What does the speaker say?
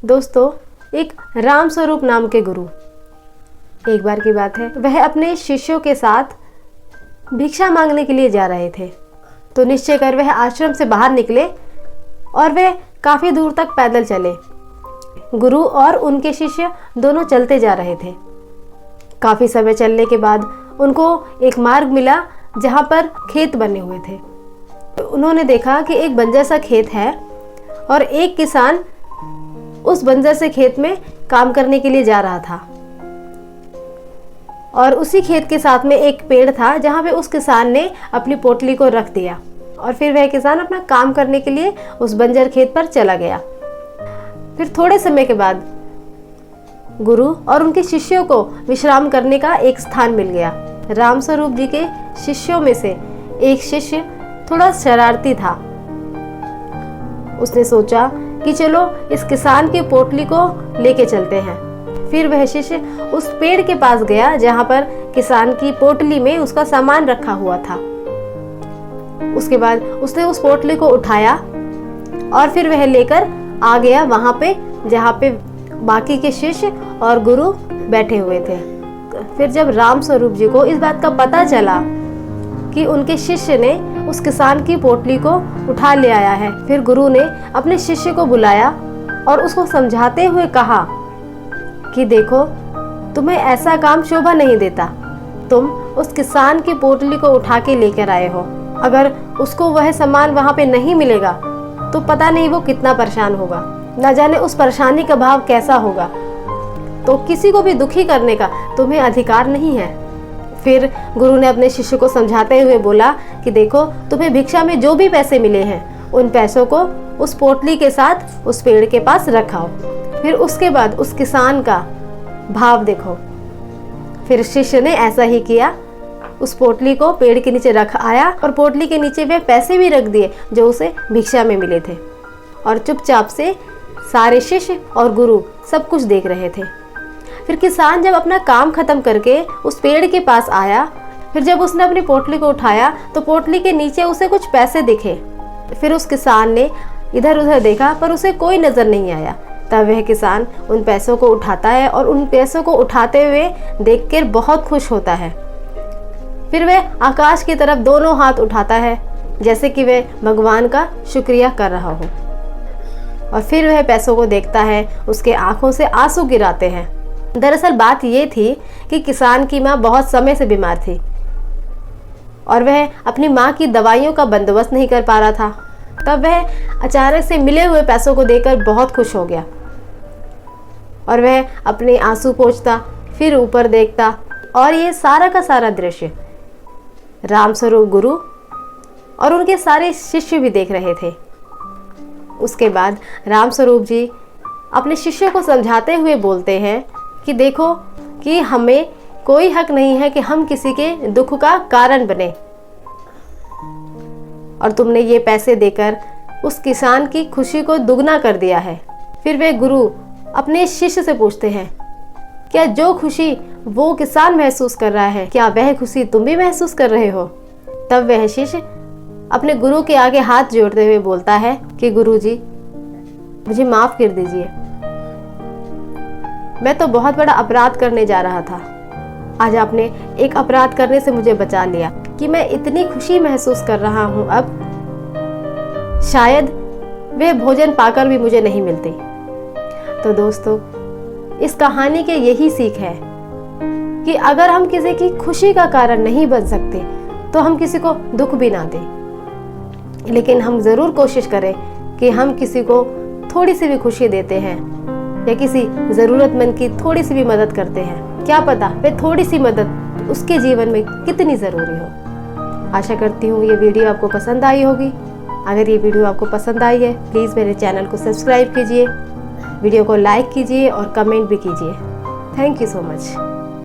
दोस्तों, एक राम स्वरूप नाम के गुरु, एक बार की बात है, वह अपने शिष्यों के साथ भिक्षा मांगने के लिए जा रहे थे। तो निश्चय कर वह आश्रम से बाहर निकले और वे काफ़ी दूर तक पैदल चले। गुरु और उनके शिष्य दोनों चलते जा रहे थे। काफ़ी समय चलने के बाद उनको एक मार्ग मिला जहाँ पर खेत बने हुए थे। उन्होंने देखा कि एक बंजर सा खेत है और एक किसान उस बंजर से खेत में काम करने के लिए जा रहा था। और उसी खेत के साथ में एक पेड़ था जहाँ पे उस किसान ने अपनी पोटली को रख दिया और फिर वह किसान अपना काम करने के लिए उस बंजर खेत पर चला गया। फिर थोड़े समय के बाद गुरु और उनके शिष्यों को विश्राम करने का एक स्थान मिल गया। राम स्वरूप जी के शिष्यों में से एक शिष्य थोड़ा शरारती था। उसने सोचा कि चलो इस किसान की पोटली को लेके चलते हैं। फिर वह शिष्य उस पेड़ के पास गया जहाँ पर किसान की पोटली में उसका सामान रखा हुआ था। उसके बाद उसने उस पोटली को उठाया और फिर वह लेकर आ गया वहाँ पे जहाँ पे बाकी के शिष्य और गुरु बैठे हुए थे। फिर जब राम स्वरूप जी को इस बात का पता चला कि उनके शिष्य ने उस किसान की पोटली को उठा ले आया है, फिर गुरु ने अपने शिष्य को बुलाया और उसको समझाते हुए कहा कि देखो, तुम्हें ऐसा काम शोभा नहीं देता। तुम उस किसान की पोटली को उठा के लेकर आए हो। अगर उसको वह सामान वहाँ पे नहीं मिलेगा तो पता नहीं वो कितना परेशान होगा, न जाने उस परेशानी का भाव कैसा होगा। तो किसी को भी दुखी करने का तुम्हें अधिकार नहीं है। फिर गुरु ने अपने शिष्य को समझाते हुए बोला कि देखो, तुम्हें भिक्षा में जो भी पैसे मिले हैं उन पैसों को उस पोटली के साथ उस पेड़ के पास रखाओ। फिर उसके बाद उस किसान का भाव देखो। फिर शिष्य ने ऐसा ही किया, उस पोटली को पेड़ के नीचे रख आया और पोटली के नीचे वे पैसे भी रख दिए जो उसे भिक्षा में मिले थे। और चुपचाप से सारे शिष्य और गुरु सब कुछ देख रहे थे। फिर किसान जब अपना काम खत्म करके उस पेड़ के पास आया, फिर जब उसने अपनी पोटली को उठाया तो पोटली के नीचे उसे कुछ पैसे दिखे। फिर उस किसान ने इधर उधर देखा पर उसे कोई नजर नहीं आया। तब वह किसान उन पैसों को उठाता है और उन पैसों को उठाते हुए देखकर बहुत खुश होता है। फिर वह आकाश की तरफ दोनों हाथ उठाता है जैसे कि वह भगवान का शुक्रिया कर रहा हो। और फिर वह पैसों को देखता है, उसके आंखों से आंसू गिराते हैं। दरअसल बात ये थी कि किसान की माँ बहुत समय से बीमार थी और वह अपनी माँ की दवाइयों का बंदोबस्त नहीं कर पा रहा था। तब वह अचानक से मिले हुए पैसों को देखकर बहुत खुश हो गया और वह अपने आंसू पोंछता, फिर ऊपर देखता और ये सारा का सारा दृश्य राम स्वरूप गुरु और उनके सारे शिष्य भी देख रहे थे। उसके बाद राम स्वरूप जी अपने शिष्यों को समझाते हुए बोलते हैं कि देखो कि हमें कोई हक नहीं है कि हम किसी के दुख का कारण बने। और तुमने ये पैसे देकर उस किसान की खुशी को दुगना कर दिया है। फिर वे गुरु अपने शिष्य से पूछते हैं, क्या जो खुशी वो किसान महसूस कर रहा है, क्या वह खुशी तुम भी महसूस कर रहे हो? तब वह शिष्य अपने गुरु के आगे हाथ जोड़ते हुए बोलता है कि गुरु जी, मुझे माफ कर दीजिए। मैं तो बहुत बड़ा अपराध करने जा रहा था। आज आपने एक अपराध करने से मुझे बचा लिया कि मैं इतनी खुशी महसूस कर रहा हूँ। अब शायद वह भोजन पाकर भी मुझे नहीं मिलती। तो दोस्तों, इस कहानी के यही सीख है कि अगर हम किसी की खुशी का कारण नहीं बन सकते तो हम किसी को दुख भी ना दें, लेकिन हम जरूर कोशिश करें कि हम किसी को थोड़ी सी भी खुशी देते हैं या किसी ज़रूरतमंद की थोड़ी सी भी मदद करते हैं। क्या पता वह थोड़ी सी मदद उसके जीवन में कितनी ज़रूरी हो। आशा करती हूँ ये वीडियो आपको पसंद आई होगी। अगर ये वीडियो आपको पसंद आई है, प्लीज़ मेरे चैनल को सब्सक्राइब कीजिए, वीडियो को लाइक कीजिए और कमेंट भी कीजिए। Thank you so much.